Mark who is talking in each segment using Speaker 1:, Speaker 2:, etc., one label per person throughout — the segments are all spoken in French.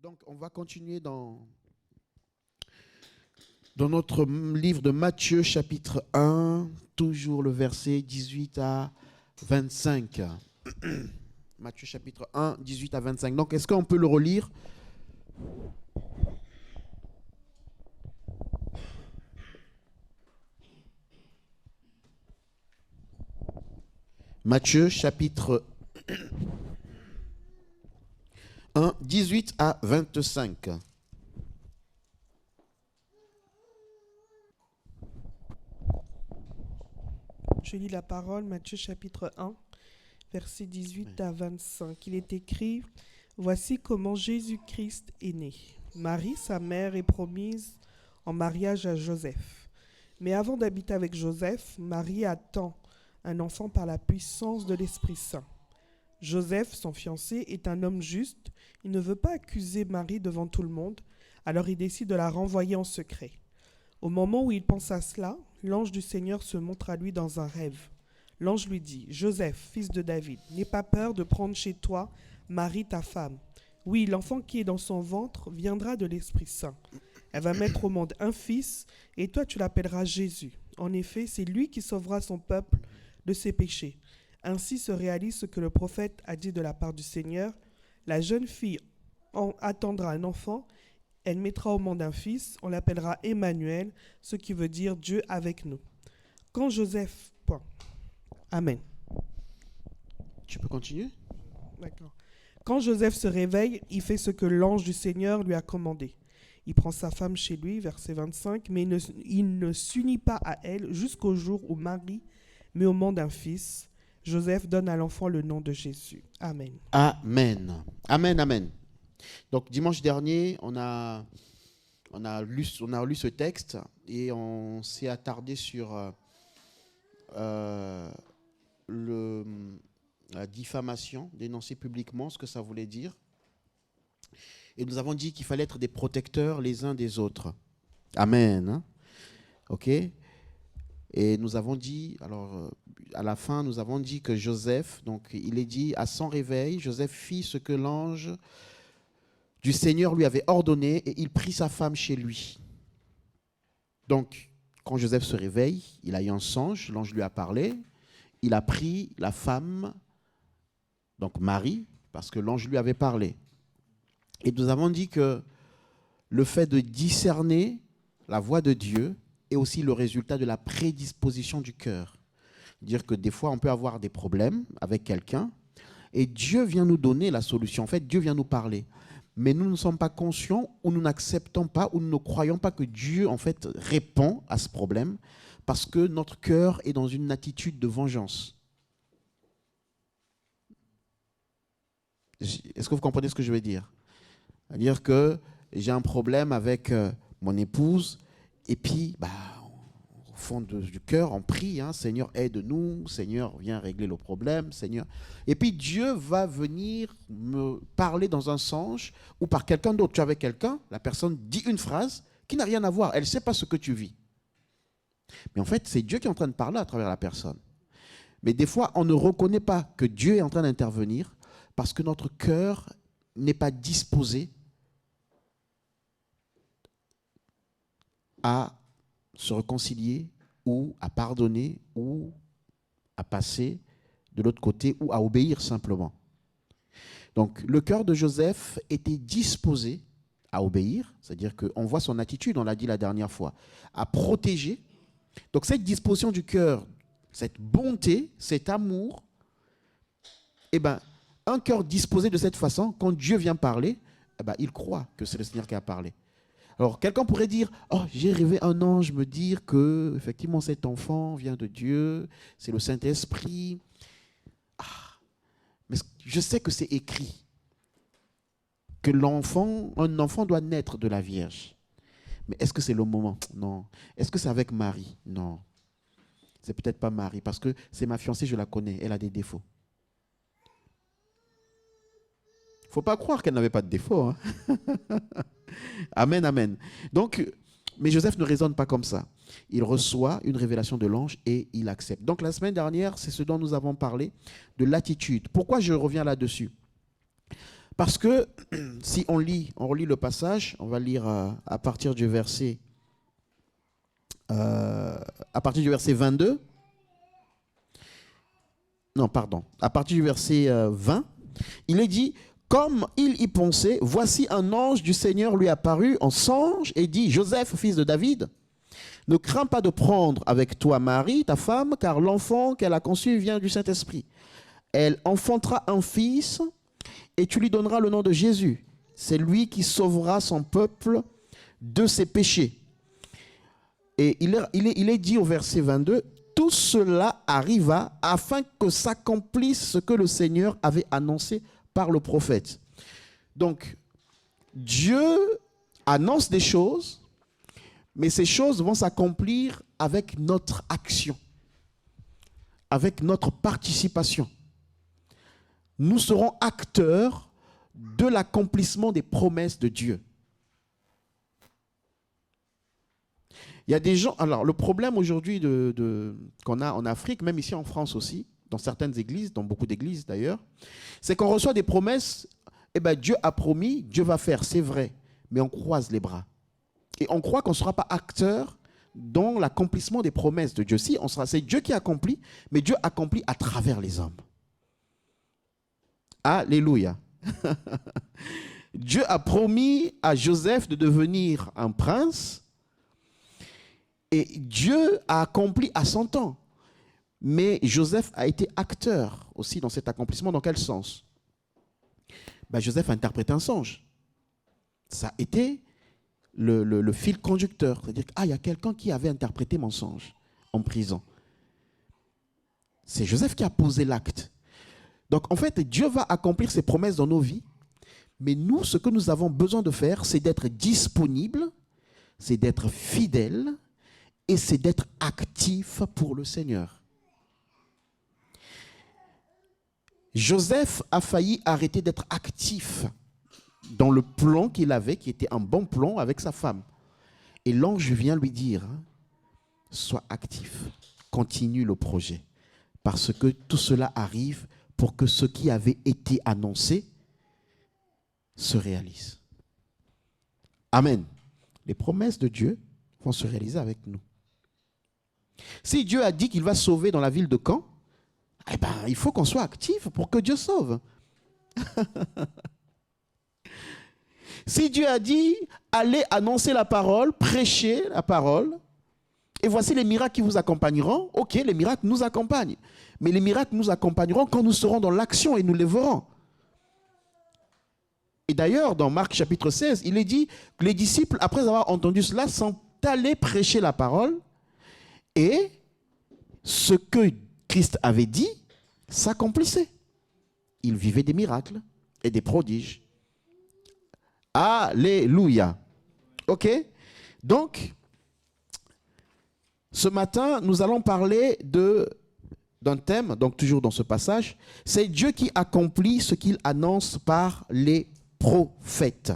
Speaker 1: Donc, on va continuer dans notre livre de Matthieu, chapitre 1, toujours le verset 18 à 25. Matthieu, chapitre 1, 18 à 25. Donc, est-ce qu'on peut le relire? Matthieu, chapitre 1, 18 à 25.
Speaker 2: Je lis la parole, Matthieu chapitre 1, versets 18 à 25. Il est écrit, « Voici comment Jésus-Christ est né. Marie, sa mère, est promise en mariage à Joseph. Mais avant d'habiter avec Joseph, Marie attend un enfant par la puissance de l'Esprit Saint. Joseph, son fiancé, est un homme juste. Il ne veut pas accuser Marie devant tout le monde, alors il décide de la renvoyer en secret. Au moment où il pense à cela, l'ange du Seigneur se montre à lui dans un rêve. L'ange lui dit, « Joseph, fils de David, n'aie pas peur de prendre chez toi Marie ta femme. Oui, l'enfant qui est dans son ventre viendra de l'Esprit Saint. Elle va mettre au monde un fils, et toi tu l'appelleras Jésus. En effet, c'est lui qui sauvera son peuple de ses péchés. Ainsi se réalise ce que le prophète a dit de la part du Seigneur. La jeune fille attendra un enfant, elle mettra au monde un fils, on l'appellera Emmanuel, ce qui veut dire Dieu avec nous. Quand Joseph... Amen.
Speaker 1: Tu peux continuer?
Speaker 2: D'accord. Quand Joseph se réveille, il fait ce que l'ange du Seigneur lui a commandé. Il prend sa femme chez lui, verset 25, mais il ne s'unit pas à elle jusqu'au jour où Marie met au monde un fils. Joseph donne à l'enfant le nom de Jésus. Amen.
Speaker 1: Amen. Amen, amen. Donc, dimanche dernier, on a lu ce texte et on s'est attardé sur la diffamation, dénoncer publiquement ce que ça voulait dire. Et nous avons dit qu'il fallait être des protecteurs les uns des autres. Amen. Hein? OK? Et nous avons dit, alors à la fin, nous avons dit que Joseph, donc il est dit, à son réveil, Joseph fit ce que l'ange du Seigneur lui avait ordonné et il prit sa femme chez lui. Donc, quand Joseph se réveille, il a eu un songe, l'ange lui a parlé, il a pris la femme, donc Marie, parce que l'ange lui avait parlé. Et nous avons dit que le fait de discerner la voix de Dieu est aussi le résultat de la prédisposition du cœur. Dire que des fois, on peut avoir des problèmes avec quelqu'un et Dieu vient nous donner la solution. En fait, Dieu vient nous parler. Mais nous ne sommes pas conscients ou nous n'acceptons pas ou nous ne croyons pas que Dieu, en fait, répond à ce problème parce que notre cœur est dans une attitude de vengeance. Est-ce que vous comprenez ce que je veux dire? C'est-à-dire que j'ai un problème avec mon épouse et puis, au fond du cœur, on prie, hein, Seigneur, aide-nous, Seigneur, viens régler le problème, Seigneur. Et puis Dieu va venir me parler dans un songe ou par quelqu'un d'autre. Tu es avec quelqu'un, la personne dit une phrase qui n'a rien à voir, elle ne sait pas ce que tu vis. Mais en fait, c'est Dieu qui est en train de parler à travers la personne. Mais des fois, on ne reconnaît pas que Dieu est en train d'intervenir parce que notre cœur n'est pas disposé à se réconcilier ou à pardonner ou à passer de l'autre côté ou à obéir simplement. Donc le cœur de Joseph était disposé à obéir, c'est-à-dire qu'on voit son attitude, on l'a dit la dernière fois, à protéger. Donc cette disposition du cœur, cette bonté, cet amour, un cœur disposé de cette façon, quand Dieu vient parler, il croit que c'est le Seigneur qui a parlé. Alors, quelqu'un pourrait dire, « Oh, j'ai rêvé un ange me dire que, effectivement, cet enfant vient de Dieu, c'est le Saint-Esprit. » Mais je sais que c'est écrit que un enfant doit naître de la Vierge. Mais est-ce que c'est le moment? Non. Est-ce que c'est avec Marie? Non. C'est peut-être pas Marie, parce que c'est ma fiancée, je la connais, elle a des défauts. Il ne faut pas croire qu'elle n'avait pas de défauts. Hein. Amen, amen. Donc, mais Joseph ne raisonne pas comme ça. Il reçoit une révélation de l'ange et il accepte. Donc la semaine dernière, c'est ce dont nous avons parlé, de l'attitude. Pourquoi je reviens là-dessus? Parce que si on relit le passage, on va lire à partir du verset 22. Non, pardon. À partir du verset 20, il est dit, comme il y pensait, voici un ange du Seigneur lui apparut en songe et dit, Joseph, fils de David, ne crains pas de prendre avec toi Marie, ta femme, car l'enfant qu'elle a conçu vient du Saint-Esprit. Elle enfantera un fils et tu lui donneras le nom de Jésus. C'est lui qui sauvera son peuple de ses péchés. Et il est dit au verset 22, tout cela arriva afin que s'accomplisse ce que le Seigneur avait annoncé par le prophète. Donc, Dieu annonce des choses, mais ces choses vont s'accomplir avec notre action, avec notre participation. Nous serons acteurs de l'accomplissement des promesses de Dieu. Il y a des gens, alors le problème aujourd'hui qu'on a en Afrique, même ici en France aussi, dans certaines églises, dans beaucoup d'églises d'ailleurs, c'est qu'on reçoit des promesses, et bien Dieu a promis, Dieu va faire, c'est vrai, mais on croise les bras. Et on croit qu'on ne sera pas acteur dans l'accomplissement des promesses de Dieu. Si, c'est Dieu qui accomplit, mais Dieu accomplit à travers les hommes. Alléluia. Dieu a promis à Joseph de devenir un prince et Dieu a accompli à son temps. Mais Joseph a été acteur aussi dans cet accomplissement. Dans quel sens? Joseph a interprété un songe. Ça a été le fil conducteur. C'est-à-dire qu'il y a quelqu'un qui avait interprété mon songe en prison. C'est Joseph qui a posé l'acte. Donc, en fait, Dieu va accomplir ses promesses dans nos vies. Mais nous, ce que nous avons besoin de faire, c'est d'être disponible, c'est d'être fidèle et c'est d'être actif pour le Seigneur. Joseph a failli arrêter d'être actif dans le plan qu'il avait, qui était un bon plan avec sa femme. Et l'ange vient lui dire, sois actif, continue le projet, parce que tout cela arrive pour que ce qui avait été annoncé se réalise. Amen. Les promesses de Dieu vont se réaliser avec nous. Si Dieu a dit qu'il va sauver dans la ville de Caen, il faut qu'on soit actif pour que Dieu sauve. Si Dieu a dit, allez annoncer la parole, prêcher la parole, et voici les miracles qui vous accompagneront, ok, les miracles nous accompagnent. Mais les miracles nous accompagneront quand nous serons dans l'action et nous les verrons. Et d'ailleurs, dans Marc chapitre 16, il est dit que les disciples, après avoir entendu cela, sont allés prêcher la parole et ce que Christ avait dit s'accomplissait. Ils vivaient des miracles et des prodiges. Alléluia. Ok? Donc, ce matin, nous allons parler d'un thème, donc toujours dans ce passage, c'est Dieu qui accomplit ce qu'il annonce par les prophètes.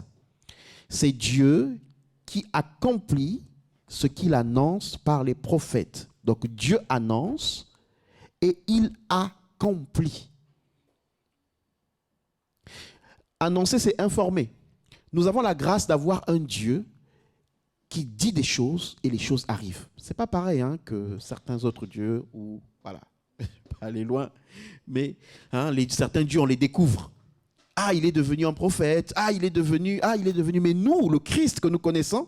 Speaker 1: C'est Dieu qui accomplit ce qu'il annonce par les prophètes. Donc Dieu annonce et il accomplit. Annoncer, c'est informer. Nous avons la grâce d'avoir un Dieu qui dit des choses et les choses arrivent. Ce n'est pas pareil que certains autres dieux, ou voilà, pas aller loin, mais certains dieux, on les découvre. Il est devenu un prophète, il est devenu, mais nous, le Christ que nous connaissons,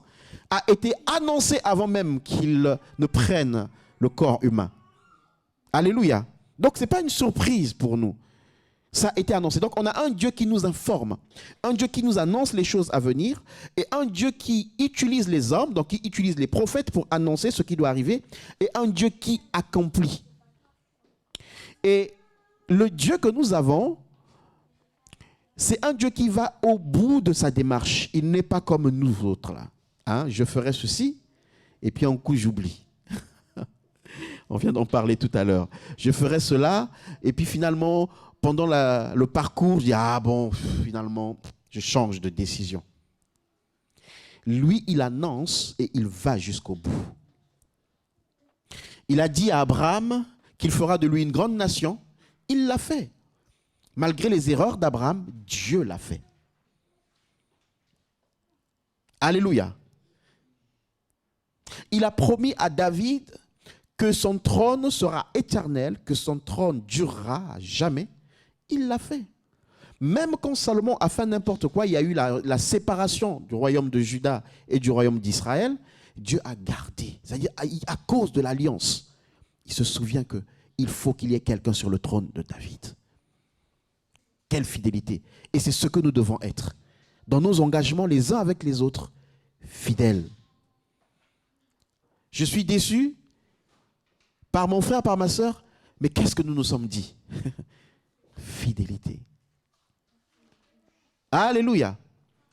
Speaker 1: a été annoncé avant même qu'il ne prenne le corps humain. Alléluia. Donc, ce n'est pas une surprise pour nous. Ça a été annoncé. Donc, on a un Dieu qui nous informe, un Dieu qui nous annonce les choses à venir, et un Dieu qui utilise les hommes, donc qui utilise les prophètes pour annoncer ce qui doit arriver, et un Dieu qui accomplit. Et le Dieu que nous avons, c'est un Dieu qui va au bout de sa démarche. Il n'est pas comme nous autres là. Je ferai ceci, et puis en coup j'oublie. On vient d'en parler tout à l'heure. Je ferai cela, et puis finalement, pendant le parcours, je dis, finalement, je change de décision. Lui, il annonce et il va jusqu'au bout. Il a dit à Abraham qu'il fera de lui une grande nation. Il l'a fait. Malgré les erreurs d'Abraham, Dieu l'a fait. Alléluia. Il a promis à David que son trône sera éternel, que son trône durera à jamais. Il l'a fait. Même quand Salomon a fait n'importe quoi, il y a eu la séparation du royaume de Juda et du royaume d'Israël, Dieu a gardé. C'est-à-dire à cause de l'alliance. Il se souvient qu'il faut qu'il y ait quelqu'un sur le trône de David. Quelle fidélité. Et c'est ce que nous devons être. Dans nos engagements les uns avec les autres, fidèles. Je suis déçu par mon frère, par ma soeur, mais qu'est-ce que nous nous sommes dit? Fidélité. Alléluia.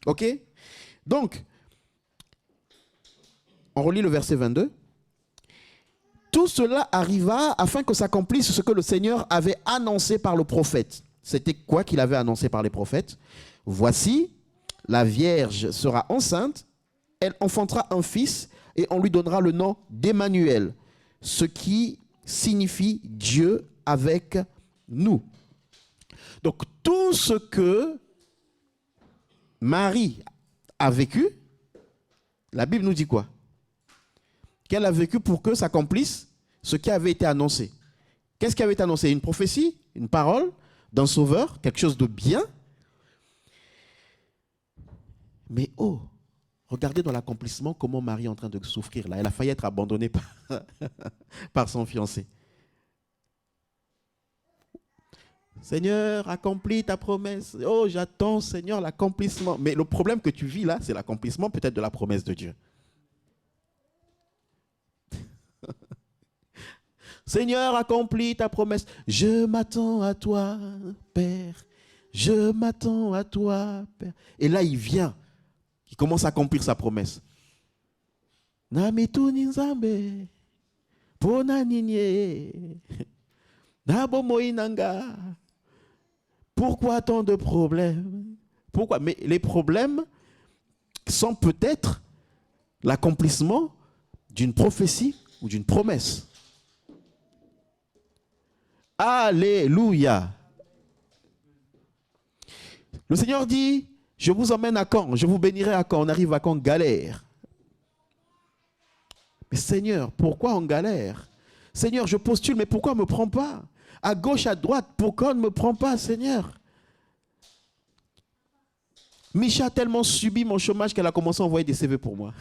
Speaker 1: Ok? Donc, on relit le verset 22. Tout cela arriva afin que s'accomplisse ce que le Seigneur avait annoncé par le prophète. C'était quoi qu'il avait annoncé par les prophètes? Voici, la Vierge sera enceinte, elle enfantera un fils et on lui donnera le nom d'Emmanuel, ce qui signifie Dieu avec nous. Donc tout ce que Marie a vécu, la Bible nous dit quoi? Qu'elle a vécu pour que s'accomplisse ce qui avait été annoncé. Qu'est-ce qui avait été annoncé? Une prophétie, une parole d'un sauveur, quelque chose de bien. Mais oh, regardez dans l'accomplissement comment Marie est en train de souffrir là. Elle a failli être abandonnée par son fiancé. Seigneur, accomplis ta promesse. Oh, j'attends, Seigneur, l'accomplissement. Mais le problème que tu vis là, c'est l'accomplissement peut-être de la promesse de Dieu. Seigneur, accomplis ta promesse. Je m'attends à toi, Père. Je m'attends à toi, Père. Et là, il vient. Il commence à accomplir sa promesse. Namitu nzambe, pona ninye, nabomoinanga. Pourquoi tant de problèmes? Pourquoi? Mais les problèmes sont peut-être l'accomplissement d'une prophétie ou d'une promesse. Alléluia. Le Seigneur dit, je vous emmène à Caen, je vous bénirai à Caen. On arrive à Caen, galère. Mais Seigneur, pourquoi on galère? Seigneur, je postule, mais pourquoi on ne me prend pas? À gauche, à droite, pourquoi on ne me prend pas, Seigneur? Micha a tellement subi mon chômage qu'elle a commencé à envoyer des CV pour moi.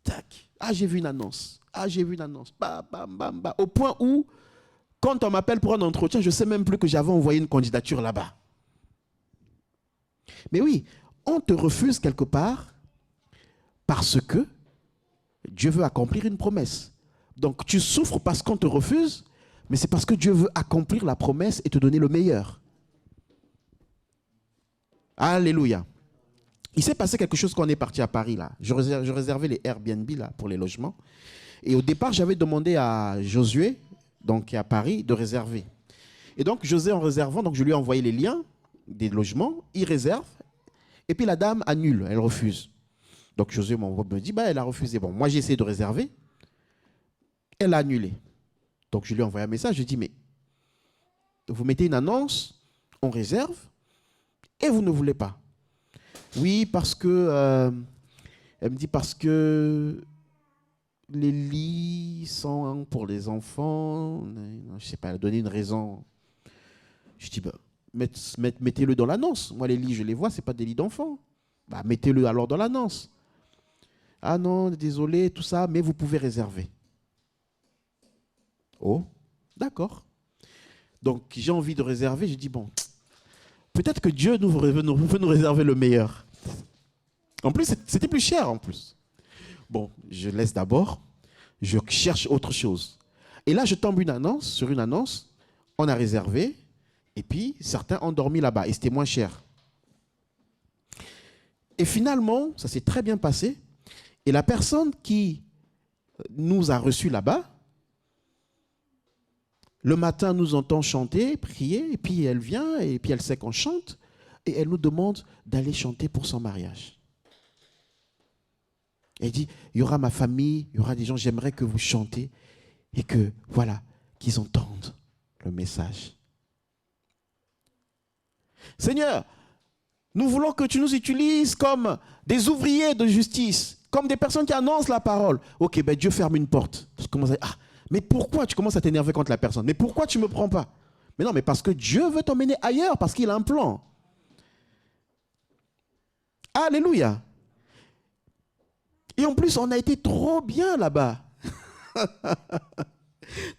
Speaker 1: Tac. Ah, j'ai vu une annonce. Ah, j'ai vu une annonce. Bam, bam, bam, bam. Au point où, quand on m'appelle pour un entretien, je ne sais même plus que j'avais envoyé une candidature là-bas. Mais oui, on te refuse quelque part parce que Dieu veut accomplir une promesse. Donc tu souffres parce qu'on te refuse, mais c'est parce que Dieu veut accomplir la promesse et te donner le meilleur. Alléluia. Il s'est passé quelque chose quand on est parti à Paris là. Je réservais les Airbnb là pour les logements. Et au départ, j'avais demandé à Josué, donc à Paris, de réserver. Et donc Josué en réservant, donc je lui ai envoyé les liens des logements, il réserve, et puis la dame annule, elle refuse. Donc Josué me dit, bah, elle a refusé. Bon, moi j'ai essayé de réserver, elle a annulé. Donc je lui ai envoyé un message, je lui ai dit, mais vous mettez une annonce, on réserve, et vous ne voulez pas. Oui, parce que, elle me dit, parce que les lits sont pour les enfants, je ne sais pas, elle a donné une raison. Je dis, bah, mettez-le dans l'annonce. Moi, les lits, je les vois, ce n'est pas des lits d'enfants. Bah, mettez-le alors dans l'annonce. Ah non, désolé, tout ça, mais vous pouvez réserver. Oh, d'accord. Donc, j'ai envie de réserver. Je dis, bon, peut-être que Dieu veut nous réserver le meilleur. En plus, c'était plus cher en plus. Bon, je laisse d'abord. Je cherche autre chose. Et là, je tombe sur une annonce. On a réservé. Et puis, certains ont dormi là-bas. Et c'était moins cher. Et finalement, ça s'est très bien passé. Et la personne qui nous a reçus là-bas, le matin, nous entend chanter, prier, et puis elle vient, et puis elle sait qu'on chante, et elle nous demande d'aller chanter pour son mariage. Elle dit, il y aura ma famille, il y aura des gens, j'aimerais que vous chantez, et que, voilà, qu'ils entendent le message. Seigneur, nous voulons que tu nous utilises comme des ouvriers de justice, comme des personnes qui annoncent la parole. Ok, ben Dieu ferme une porte. Tu commences à dire, ah, mais pourquoi tu commences à t'énerver contre la personne? Mais pourquoi tu ne me prends pas? Mais non, mais parce que Dieu veut t'emmener ailleurs, parce qu'il a un plan. Alléluia. Et en plus, on a été trop bien là-bas.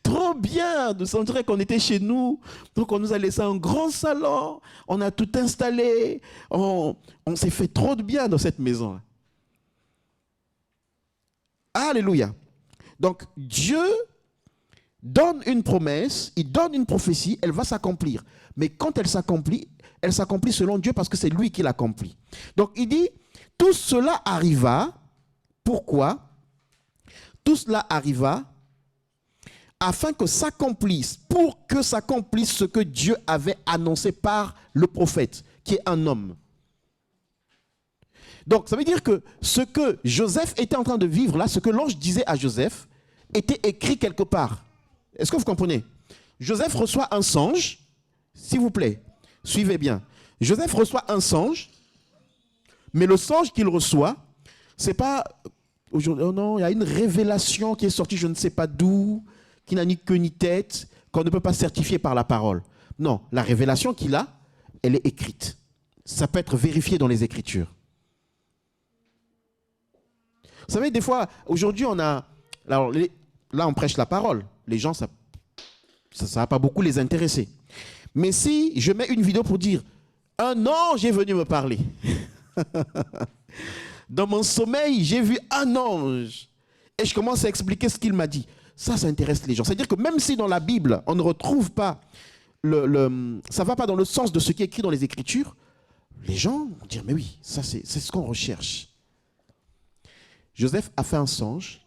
Speaker 1: Trop bien de sentir qu'on était chez nous. Donc on nous a laissé un grand salon. On a tout installé. On s'est fait trop de bien dans cette maison. Alléluia. Donc Dieu donne une promesse, il donne une prophétie, elle va s'accomplir. Mais quand elle s'accomplit selon Dieu parce que c'est lui qui l'accomplit. Donc il dit, tout cela arriva. Pourquoi? Tout cela arriva afin que s'accomplisse, pour que s'accomplisse ce que Dieu avait annoncé par le prophète, qui est un homme. Donc, ça veut dire que ce que Joseph était en train de vivre là, ce que l'ange disait à Joseph, était écrit quelque part. Est-ce que vous comprenez? Joseph reçoit un songe, s'il vous plaît, suivez bien. Joseph reçoit un songe, mais le songe qu'il reçoit, c'est pas... Aujourd'hui, oh non, il y a une révélation qui est sortie, je ne sais pas d'où, qui n'a ni queue ni tête, qu'on ne peut pas certifier par la parole. Non, la révélation qu'il a, elle est écrite. Ça peut être vérifié dans les Écritures. Vous savez, des fois, aujourd'hui, on a... Alors, là, on prêche la parole. Les gens, ça va pas beaucoup les intéresser. Mais si je mets une vidéo pour dire « Un ange est venu me parler. » Dans mon sommeil, j'ai vu un ange. Et je commence à expliquer ce qu'il m'a dit. Ça intéresse les gens. C'est-à-dire que même si dans la Bible, on ne retrouve pas, ça ne va pas dans le sens de ce qui est écrit dans les Écritures, les gens vont dire, mais oui, ça c'est ce qu'on recherche. Joseph a fait un songe,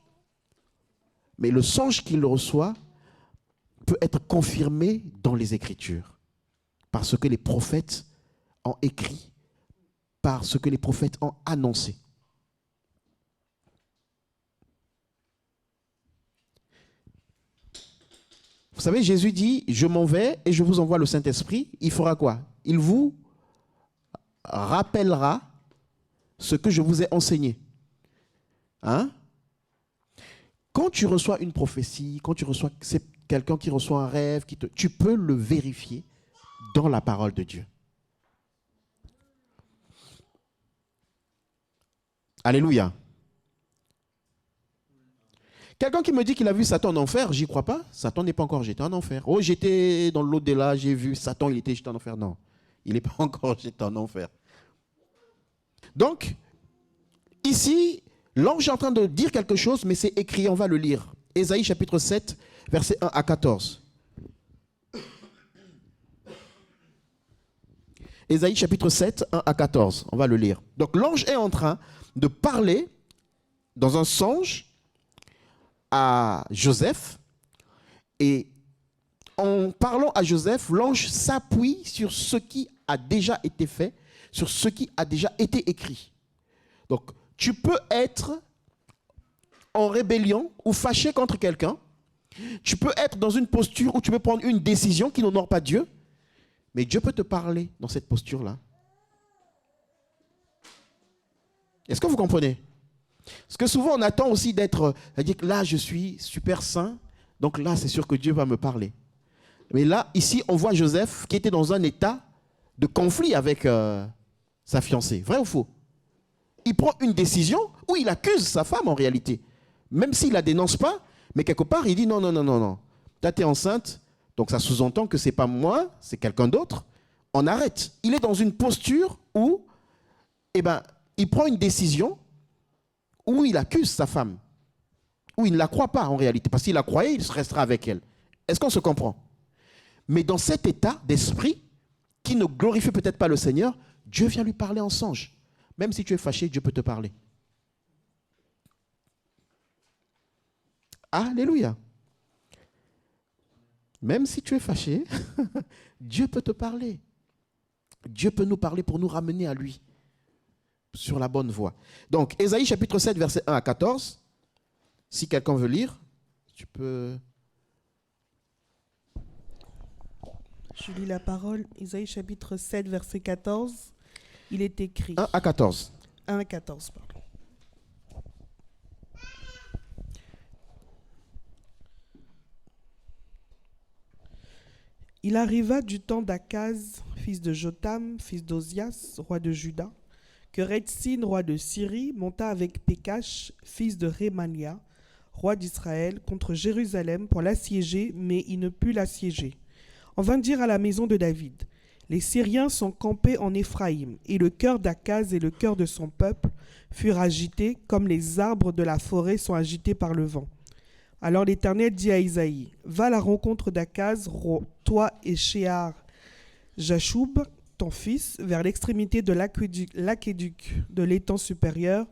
Speaker 1: mais le songe qu'il reçoit peut être confirmé dans les Écritures, parce que les prophètes ont écrit, parce que les prophètes ont annoncé. Vous savez, Jésus dit, je m'en vais et je vous envoie le Saint-Esprit. Il fera quoi? Il vous rappellera ce que je vous ai enseigné. Hein? Quand tu reçois une prophétie, quand tu reçois, c'est quelqu'un qui reçoit un rêve, tu peux le vérifier dans la parole de Dieu. Alléluia. Quelqu'un qui me dit qu'il a vu Satan en enfer, j'y crois pas. Satan n'est pas encore jeté en enfer. Oh, j'étais dans l'au-delà, j'ai vu Satan, il était jeté en enfer. Non, il n'est pas encore jeté en enfer. Donc, ici, l'ange est en train de dire quelque chose, mais c'est écrit, on va le lire. Ésaïe chapitre 7, versets 1 à 14. Ésaïe chapitre 7, 1 à 14. On va le lire. Donc, l'ange est en train de parler dans un songe à Joseph, et en parlant à Joseph, l'ange s'appuie sur ce qui a déjà été fait, sur ce qui a déjà été écrit. Donc, tu peux être en rébellion ou fâché contre quelqu'un, tu peux être dans une posture où tu peux prendre une décision qui n'honore pas Dieu, mais Dieu peut te parler dans cette posture-là. Est-ce que vous comprenez? Parce que souvent, on attend aussi d'être... C'est-à-dire que là, je suis super saint, donc là, c'est sûr que Dieu va me parler. Mais là, ici, on voit Joseph qui était dans un état de conflit avec sa fiancée. Vrai ou faux? Il prend une décision où il accuse sa femme en réalité. Même s'il ne la dénonce pas, mais quelque part, il dit non, non, non, non, non. Toi, tu es enceinte, donc ça sous-entend que ce n'est pas moi, c'est quelqu'un d'autre. On arrête. Il est dans une posture où, il prend une décision où il accuse sa femme, où il ne la croit pas en réalité, parce qu'il la croyait, il restera avec elle. Est-ce qu'on se comprend? Mais dans cet état d'esprit, qui ne glorifie peut-être pas le Seigneur, Dieu vient lui parler en songe. Même si tu es fâché, Dieu peut te parler. Alléluia. Même si tu es fâché, Dieu peut te parler. Dieu peut nous parler pour nous ramener à lui, sur la bonne voie. Donc, Ésaïe chapitre 7, versets 1 à 14. Si quelqu'un veut lire, tu peux...
Speaker 2: Je lis la parole, Isaïe chapitre 7, verset 14. Il est écrit.
Speaker 1: 1 à 14.
Speaker 2: 1 à 14, pardon. Il arriva du temps d'Akaz, fils de Jotam, fils d'Ozias, roi de Juda, que Retsin, roi de Syrie, monta avec Pékash, fils de Rémania, roi d'Israël, contre Jérusalem pour l'assiéger, mais il ne put l'assiéger. On vint dire à la maison de David, les Syriens sont campés en Éphraïm, et le cœur d'Akaz et le cœur de son peuple furent agités, comme les arbres de la forêt sont agités par le vent. Alors l'Éternel dit à Isaïe, va à la rencontre d'Akaz, toi et Shear Jashub, ton fils, vers l'extrémité de l'aquéduc de l'étang supérieur,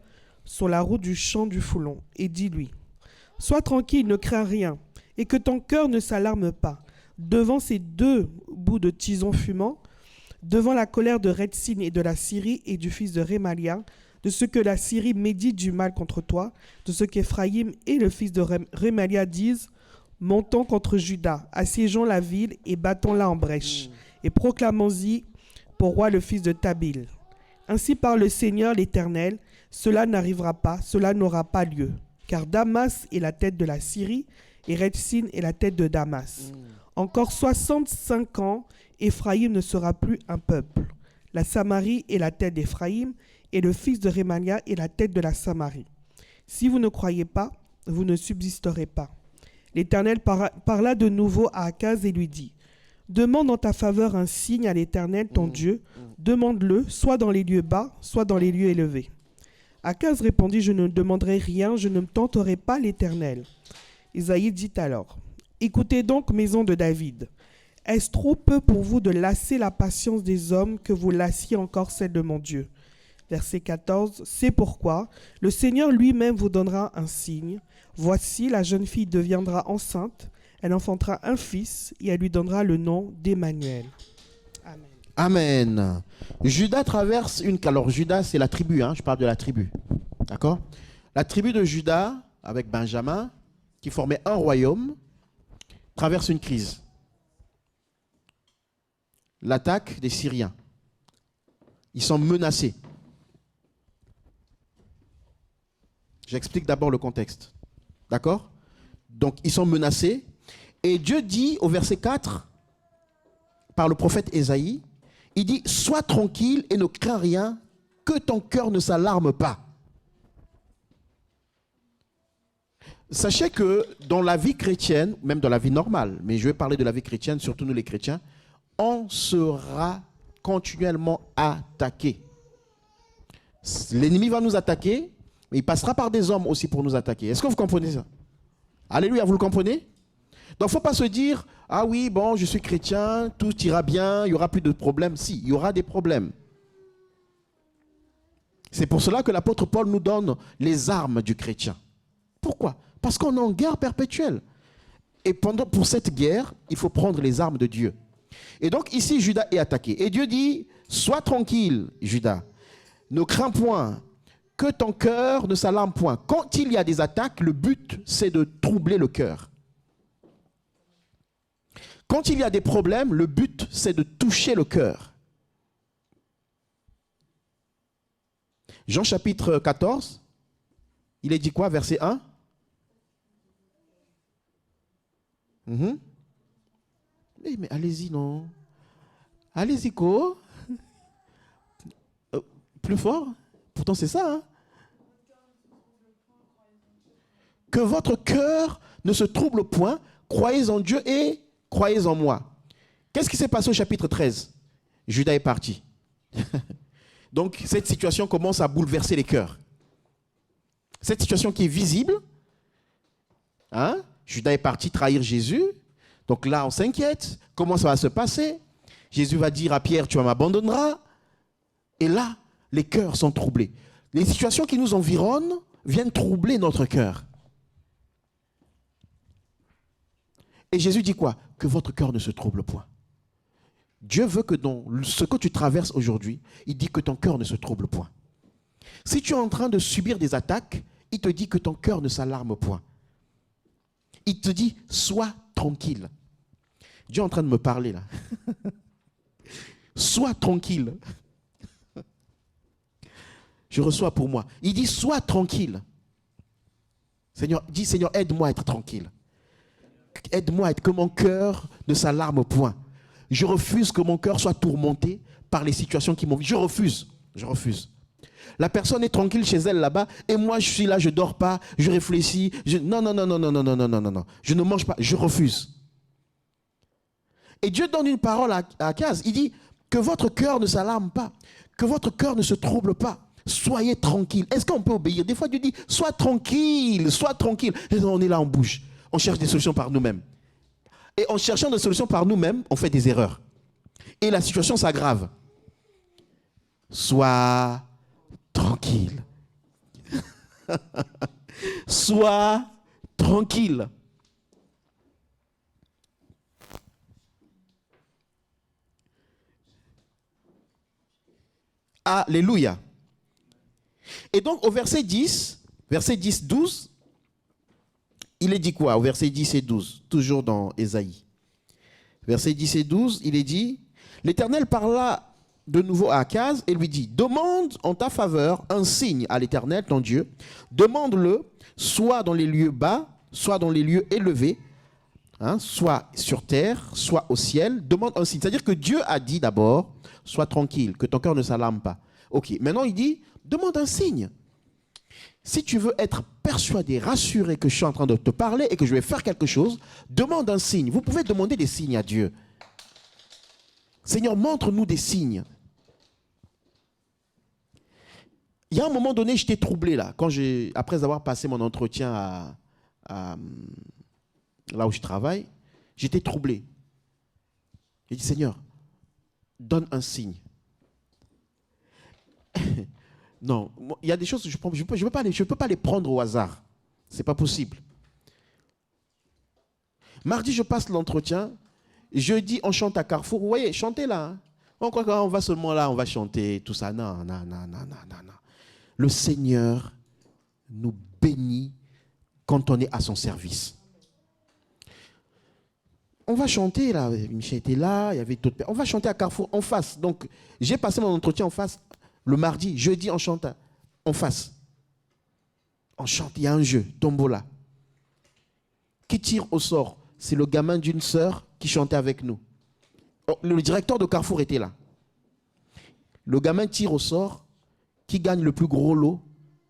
Speaker 2: sur la route du champ du Foulon, et dis-lui, sois tranquille, ne crains rien, et que ton cœur ne s'alarme pas. Devant ces deux bouts de tison fumant, devant la colère de Retsin et de la Syrie et du fils de Rémalia, de ce que la Syrie médite du mal contre toi, de ce qu'Éphraïm et le fils de Rémalia disent, montons contre Juda, assiégeons la ville et battons-la en brèche, et proclamons-y pour roi le fils de Tabil. Ainsi parle le Seigneur l'Éternel, cela n'arrivera pas, cela n'aura pas lieu, car Damas est la tête de la Syrie, et Retsin est la tête de Damas. Encore 65 ans, Éphraïm ne sera plus un peuple. La Samarie est la tête d'Éphraïm, et le fils de Rémania est la tête de la Samarie. Si vous ne croyez pas, vous ne subsisterez pas. L'Éternel parla de nouveau à Akaz et lui dit, demande en ta faveur un signe à l'Éternel, ton Dieu, demande-le, soit dans les lieux bas, soit dans les lieux élevés. Akaz répondit, je ne demanderai rien, je ne me tenterai pas l'Éternel. Isaïe dit alors, écoutez donc, maison de David, est-ce trop peu pour vous de lasser la patience des hommes que vous lassiez encore celle de mon Dieu? Verset 14, c'est pourquoi le Seigneur lui-même vous donnera un signe. Voici, la jeune fille deviendra enceinte, elle enfantera un fils et elle lui donnera le nom d'Emmanuel. Amen.
Speaker 1: Amen. Judas traverse une... Alors Judas, c'est la tribu, je parle de la tribu. D'accord? La tribu de Judas, avec Benjamin, qui formait un royaume, traverse une crise. L'attaque des Syriens. Ils sont menacés. J'explique d'abord le contexte. D'accord? Donc, ils sont menacés. Et Dieu dit au verset 4, par le prophète Ésaïe, il dit, sois tranquille et ne crains rien, que ton cœur ne s'alarme pas. Sachez que dans la vie chrétienne, même dans la vie normale, mais je vais parler de la vie chrétienne, surtout nous les chrétiens, on sera continuellement attaqué. L'ennemi va nous attaquer, mais il passera par des hommes aussi pour nous attaquer. Est-ce que vous comprenez ça? Alléluia, vous le comprenez? Donc il ne faut pas se dire, ah oui, bon, je suis chrétien, tout ira bien, il n'y aura plus de problèmes. Si, il y aura des problèmes. C'est pour cela que l'apôtre Paul nous donne les armes du chrétien. Pourquoi? Parce qu'on est en guerre perpétuelle. Et pour cette guerre, il faut prendre les armes de Dieu. Et donc ici, Judas est attaqué. Et Dieu dit, sois tranquille, Judas. Ne crains point, que ton cœur ne s'alarme point. Quand il y a des attaques, le but, c'est de troubler le cœur. Quand il y a des problèmes, le but, c'est de toucher le cœur. Jean chapitre 14, il est dit quoi, verset 1? Mais allez-y, non. Allez-y, quoi. Plus fort. Pourtant, c'est ça. Que votre cœur ne se trouble point. Croyez en Dieu et croyez en moi. Qu'est-ce qui s'est passé au chapitre 13? Judas est parti. Donc, cette situation commence à bouleverser les cœurs. Cette situation qui est visible. Judas est parti trahir Jésus. Donc là, on s'inquiète. Comment ça va se passer? Jésus va dire à Pierre, tu m'abandonneras. Et là, les cœurs sont troublés. Les situations qui nous environnent viennent troubler notre cœur. Et Jésus dit quoi? Que votre cœur ne se trouble point. Dieu veut que dans ce que tu traverses aujourd'hui, il dit que ton cœur ne se trouble point. Si tu es en train de subir des attaques, il te dit que ton cœur ne s'alarme point. Il te dit, sois tranquille. Dieu est en train de me parler là. Sois tranquille. Je reçois pour moi. Il dit, sois tranquille. Seigneur, dis, Seigneur, aide-moi à être tranquille. Aide-moi à être que mon cœur ne s'alarme point. Je refuse que mon cœur soit tourmenté par les situations qui m'ont vu. Je refuse. Je refuse. La personne est tranquille chez elle là-bas et moi je suis là, je ne dors pas, je réfléchis. Non, non, non, non, non, non, non, non, non, non, non. Je ne mange pas, je refuse. Et Dieu donne une parole à Akaz. Il dit que votre cœur ne s'alarme pas, que votre cœur ne se trouble pas. Soyez tranquille. Est-ce qu'on peut obéir? Des fois Dieu dit, sois tranquille, sois tranquille. Et on est là, on bouge. On cherche des solutions par nous-mêmes. Et en cherchant des solutions par nous-mêmes, on fait des erreurs. Et la situation s'aggrave. Sois tranquille. Sois tranquille. Alléluia. Et donc au verset 10, 12, il est dit quoi? Au verset 10 et 12, toujours dans Ésaïe. Verset 10 et 12, il est dit, l'Éternel parla de nouveau à Akaz et lui dit, demande en ta faveur un signe à l'Éternel, ton Dieu. Demande-le, soit dans les lieux bas, soit dans les lieux élevés, soit sur terre, soit au ciel. Demande un signe. C'est-à-dire que Dieu a dit d'abord, sois tranquille, que ton cœur ne s'alarme pas. Ok, maintenant il dit, demande un signe. Si tu veux être persuadé, rassuré que je suis en train de te parler et que je vais faire quelque chose, demande un signe. Vous pouvez demander des signes à Dieu. Seigneur, montre-nous des signes. Il y a un moment donné, j'étais troublé là, après avoir passé mon entretien là où je travaille, j'étais troublé. J'ai dit, Seigneur, donne un signe. Non, il y a des choses que je ne peux pas les prendre au hasard. Ce n'est pas possible. Mardi, je passe l'entretien. Jeudi, on chante à Carrefour. Vous voyez, chantez là. Hein. On croit qu'on va seulement là, on va chanter, tout ça. Non, non, non, non, non, non. Le Seigneur nous bénit quand on est à son service. On va chanter là. Michel était là, il y avait d'autres personnes. On va chanter à Carrefour en face. Donc, j'ai passé mon entretien en face. Le mardi, jeudi, on chante en face. On chante, il y a un jeu, tombola. Qui tire au sort? C'est le gamin d'une sœur qui chantait avec nous. Le directeur de Carrefour était là. Le gamin tire au sort. Qui gagne le plus gros lot?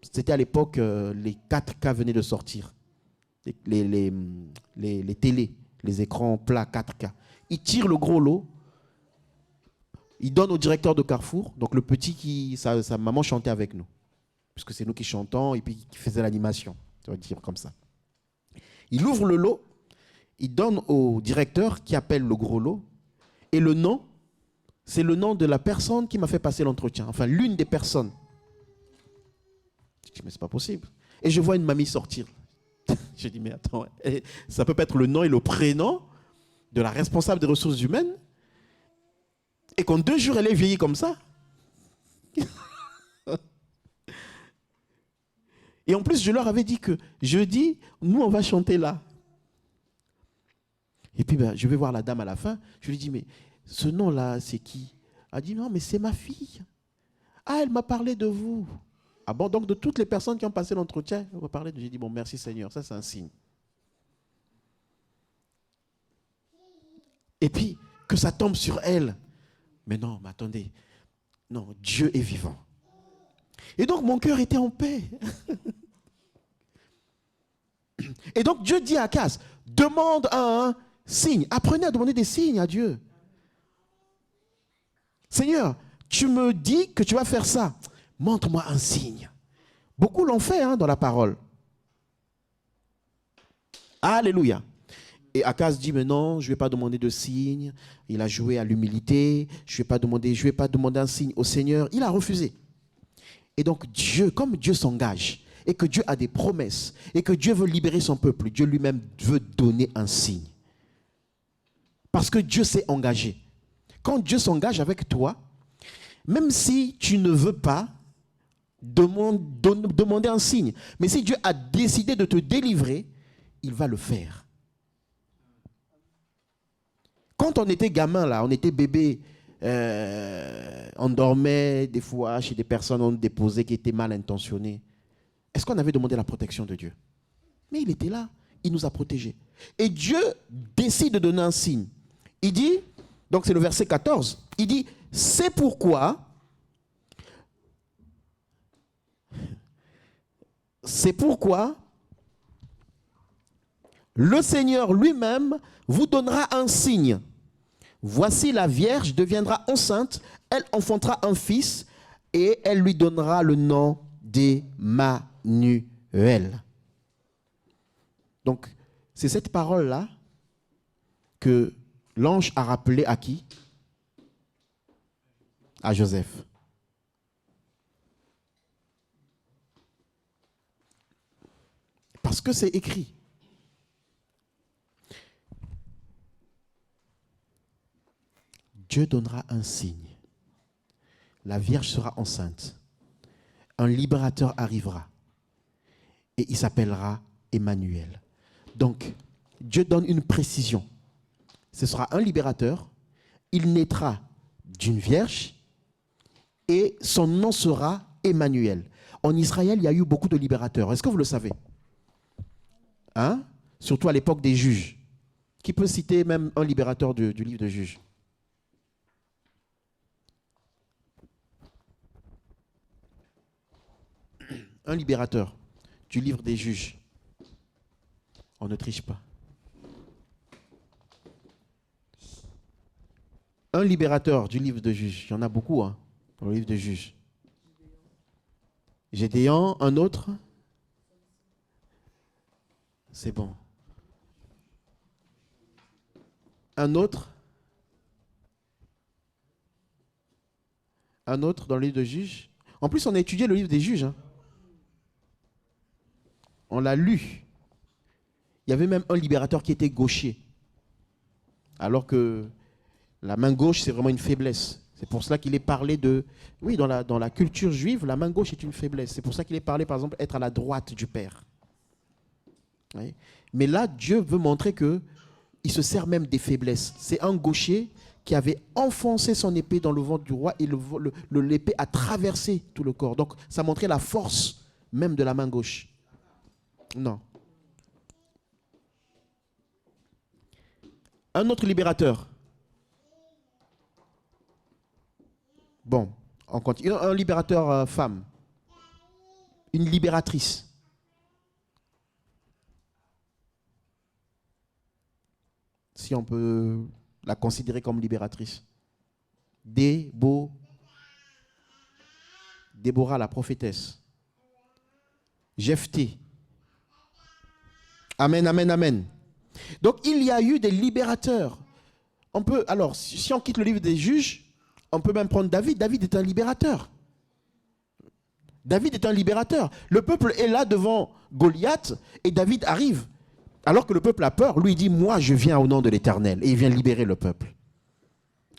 Speaker 1: C'était à l'époque, les 4K venaient de sortir. Les télés, les écrans plats 4K. Il tire le gros lot. Il donne au directeur de Carrefour, donc le petit sa maman chantait avec nous. Puisque c'est nous qui chantons et puis qui faisait l'animation. Tu vas dire comme ça. Il ouvre le lot, il donne au directeur qui appelle le gros lot. Et le nom, c'est le nom de la personne qui m'a fait passer l'entretien. Enfin, l'une des personnes. Je dis, mais c'est pas possible. Et je vois une mamie sortir. Je dis, mais attends, ça peut pas être le nom et le prénom de la responsable des ressources humaines et qu'en 2 jours, elle est vieillie comme ça. Et en plus, je leur avais dit que jeudi, nous, on va chanter là. Et puis, je vais voir la dame à la fin. Je lui dis, mais ce nom-là, c'est qui? Elle dit, non, mais c'est ma fille. Ah, elle m'a parlé de vous. Ah bon, donc de toutes les personnes qui ont passé l'entretien, on va parler de... J'ai dit, bon, merci Seigneur, ça c'est un signe. Et puis, que ça tombe sur elle. Mais non, mais attendez. Non, Dieu est vivant. Et donc, mon cœur était en paix. Et donc, Dieu dit à Akaz, demande un signe. Apprenez à demander des signes à Dieu. Seigneur, tu me dis que tu vas faire ça. Montre-moi un signe. Beaucoup l'ont fait dans la parole. Alléluia. Et Akaz dit, mais non, je ne vais pas demander de signe. Il a joué à l'humilité. Je ne vais pas demander un signe au Seigneur. Il a refusé. Et donc Dieu, comme Dieu s'engage, et que Dieu a des promesses, et que Dieu veut libérer son peuple, Dieu lui-même veut donner un signe. Parce que Dieu s'est engagé. Quand Dieu s'engage avec toi, même si tu ne veux pas, demander un signe. Mais si Dieu a décidé de te délivrer, il va le faire. quand on était gamin, là, on était bébé, on dormait des fois chez des personnes on déposait qui étaient mal intentionnées. Est-ce qu'on avait demandé la protection de Dieu? Mais il était là, il nous a protégés. Et Dieu décide de donner un signe. Il dit, donc c'est le verset 14, il dit, c'est pourquoi le Seigneur lui-même vous donnera un signe. Voici la Vierge deviendra enceinte, elle enfantera un fils et elle lui donnera le nom d'Emmanuel. Donc, c'est cette parole-là que l'ange a rappelée à qui? À Joseph. Parce que c'est écrit. Dieu donnera un signe. La Vierge sera enceinte. Un libérateur arrivera. Et il s'appellera Emmanuel. Donc, Dieu donne une précision. Ce sera un libérateur. Il naîtra d'une vierge. Et son nom sera Emmanuel. En Israël, il y a eu beaucoup de libérateurs. Est-ce que vous le savez? Hein? Surtout à l'époque des juges. Qui peut citer même un libérateur du livre de Juges? Un libérateur du livre des Juges. On ne triche pas. Un libérateur du livre de Juges. Il y en a beaucoup, hein, dans le livre de Juges. Gédéon, un autre. C'est bon. Un autre. Un autre dans le livre de Juges. En plus, on a étudié le livre des Juges. Hein. On l'a lu. Il y avait même un libérateur qui était gaucher. Alors que la main gauche, c'est vraiment une faiblesse. C'est pour cela qu'il est parlé de... Oui, dans la culture juive, la main gauche est une faiblesse. C'est pour ça qu'il est parlé, par exemple, être à la droite du Père. Oui. Mais là, Dieu veut montrer qu'il se sert même des faiblesses. C'est un gaucher qui avait enfoncé son épée dans le ventre du roi et l'épée a traversé tout le corps. Donc, ça montrait la force même de la main gauche. Non. Un autre libérateur. Bon, on continue. Un libérateur femme. Une libératrice. Si on peut la considérer comme libératrice. Déborah, la prophétesse. Jephthé. Amen, amen, amen. Donc, il y a eu des libérateurs. On peut, alors, si on quitte le livre des Juges, on peut même prendre David. David est un libérateur. David est un libérateur. Le peuple est là devant Goliath et David arrive. Alors que le peuple a peur, lui il dit, moi je viens au nom de l'Éternel. Et il vient libérer le peuple.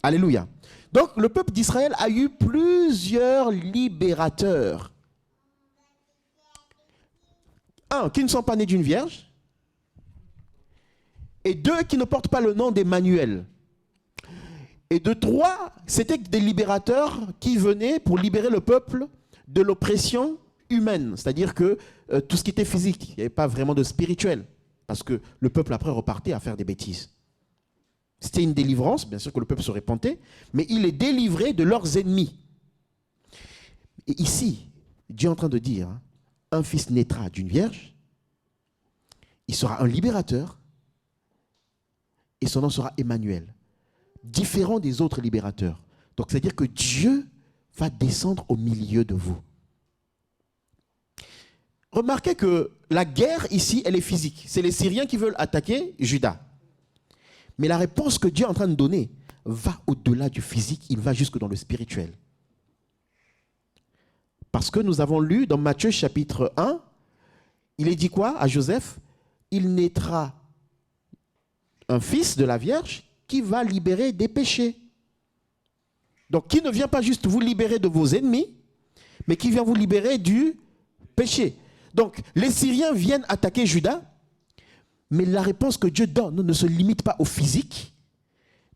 Speaker 1: Alléluia. Donc, le peuple d'Israël a eu plusieurs libérateurs. Un, qui ne sont pas nés d'une vierge. Et deux, qui ne portent pas le nom d'Emmanuel. Et de trois, c'était des libérateurs qui venaient pour libérer le peuple de l'oppression humaine. C'est-à-dire que tout ce qui était physique, il n'y avait pas vraiment de spirituel. Parce que le peuple après repartait à faire des bêtises. C'était une délivrance, bien sûr que le peuple se repentait, mais il est délivré de leurs ennemis. Et ici, Dieu est en train de dire, hein, un fils naîtra d'une vierge, il sera un libérateur, et son nom sera Emmanuel, différent des autres libérateurs. Donc, c'est-à-dire que Dieu va descendre au milieu de vous. Remarquez que la guerre ici, elle est physique. C'est les Syriens qui veulent attaquer Juda. Mais la réponse que Dieu est en train de donner va au-delà du physique, il va jusque dans le spirituel. Parce que nous avons lu dans Matthieu chapitre 1, il est dit quoi à Joseph? Il naîtra un fils de la Vierge qui va libérer des péchés. Donc, qui ne vient pas juste vous libérer de vos ennemis, mais qui vient vous libérer du péché. Donc, les Syriens viennent attaquer Juda, mais la réponse que Dieu donne ne se limite pas au physique,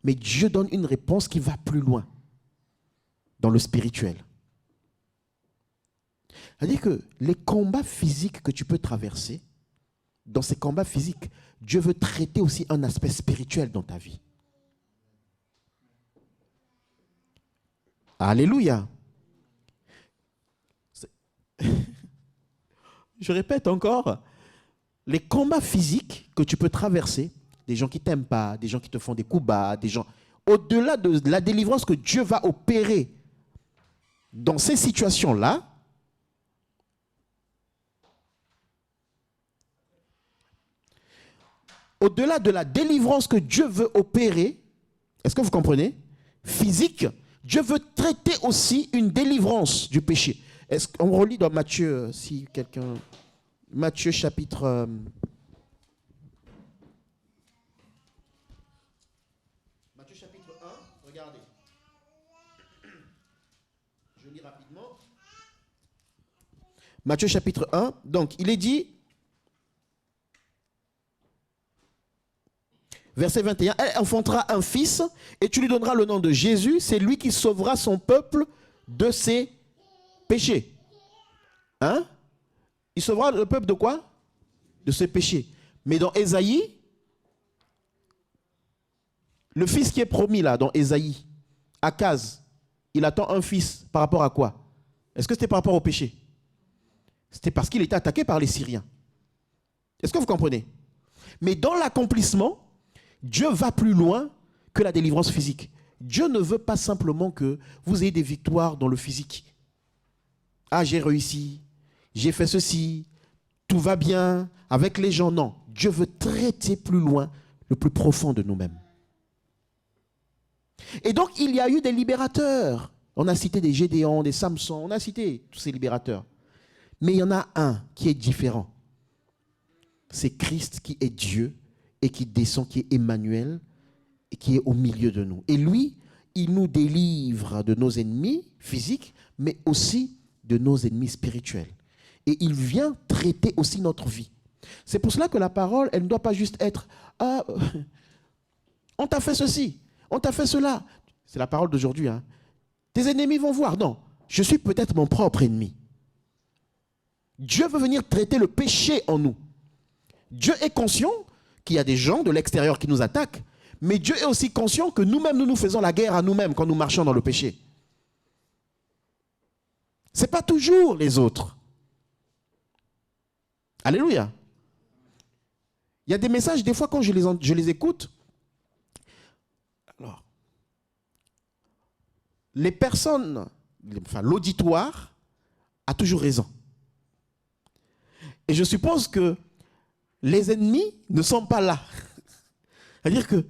Speaker 1: Mais Dieu donne une réponse qui va plus loin dans le spirituel. C'est-à-dire que les combats physiques que tu peux traverser, dans ces combats physiques, Dieu veut traiter aussi un aspect spirituel dans ta vie. Alléluia. Je répète encore, les combats physiques que tu peux traverser, des gens qui ne t'aiment pas, des gens qui te font des coups bas, des gens, au-delà de la délivrance que Dieu va opérer dans ces situations-là, au-delà de la délivrance que Dieu veut opérer, est-ce que vous comprenez? Physique, Dieu veut traiter aussi une délivrance du péché. Est-ce qu'on relit dans Matthieu, si quelqu'un... Matthieu chapitre... Matthieu chapitre 1, regardez. Je lis rapidement. Matthieu chapitre 1, donc il est dit... Verset 21, elle enfantera un fils et tu lui donneras le nom de Jésus. C'est lui qui sauvera son peuple de ses péchés. Hein? Il sauvera le peuple de quoi? De ses péchés. Mais dans Ésaïe, le fils qui est promis là, dans Ésaïe, Akaz, il attend un fils par rapport à quoi? Est-ce que c'était par rapport au péché? C'était parce qu'il était attaqué par les Syriens. Est-ce que vous comprenez? Mais dans l'accomplissement, Dieu va plus loin que la délivrance physique. Dieu ne veut pas simplement que vous ayez des victoires dans le physique. Ah, j'ai réussi, j'ai fait ceci, tout va bien avec les gens. Non, Dieu veut traiter plus loin, le plus profond de nous-mêmes. Et donc, il y a eu des libérateurs. On a cité des Gédéons, des Samson, on a cité tous ces libérateurs. Mais il y en a un qui est différent. C'est Christ qui est Dieu et qui descend, qui est Emmanuel, et qui est au milieu de nous. Et lui, il nous délivre de nos ennemis physiques, mais aussi de nos ennemis spirituels. Et il vient traiter aussi notre vie. C'est pour cela que la parole, elle ne doit pas juste être « Ah, on t'a fait ceci, on t'a fait cela. » C'est la parole d'aujourd'hui. Hein. Tes ennemis vont voir. Non, je suis peut-être mon propre ennemi. Dieu veut venir traiter le péché en nous. Dieu est conscient qu'il y a des gens de l'extérieur qui nous attaquent, mais Dieu est aussi conscient que nous-mêmes, nous faisons la guerre à nous-mêmes quand nous marchons dans le péché. Ce n'est pas toujours les autres. Alléluia. Il y a des messages, des fois, quand je les écoute, alors, les personnes, enfin l'auditoire, a toujours raison. Et je suppose que les ennemis ne sont pas là. C'est-à-dire que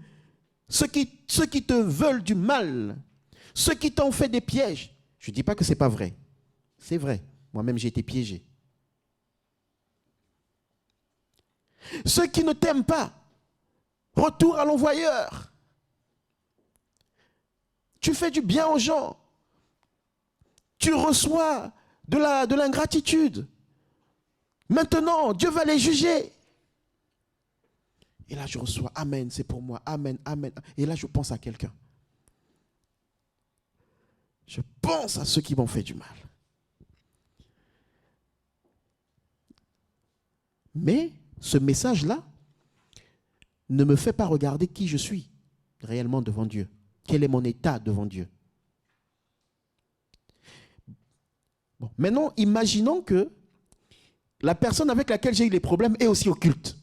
Speaker 1: ceux qui te veulent du mal, ceux qui t'ont fait des pièges, je ne dis pas que ce n'est pas vrai. C'est vrai. Moi-même, j'ai été piégé. Ceux qui ne t'aiment pas, retour à l'envoyeur. Tu fais du bien aux gens. Tu reçois de l'ingratitude. Maintenant, Dieu va les juger. Et là, je reçois, Amen, c'est pour moi, Amen, Amen. Et là, je pense à quelqu'un. Je pense à ceux qui m'ont fait du mal. Mais ce message-là ne me fait pas regarder qui je suis réellement devant Dieu. Quel est mon état devant Dieu? Bon, maintenant, imaginons que la personne avec laquelle j'ai eu les problèmes est aussi occulte.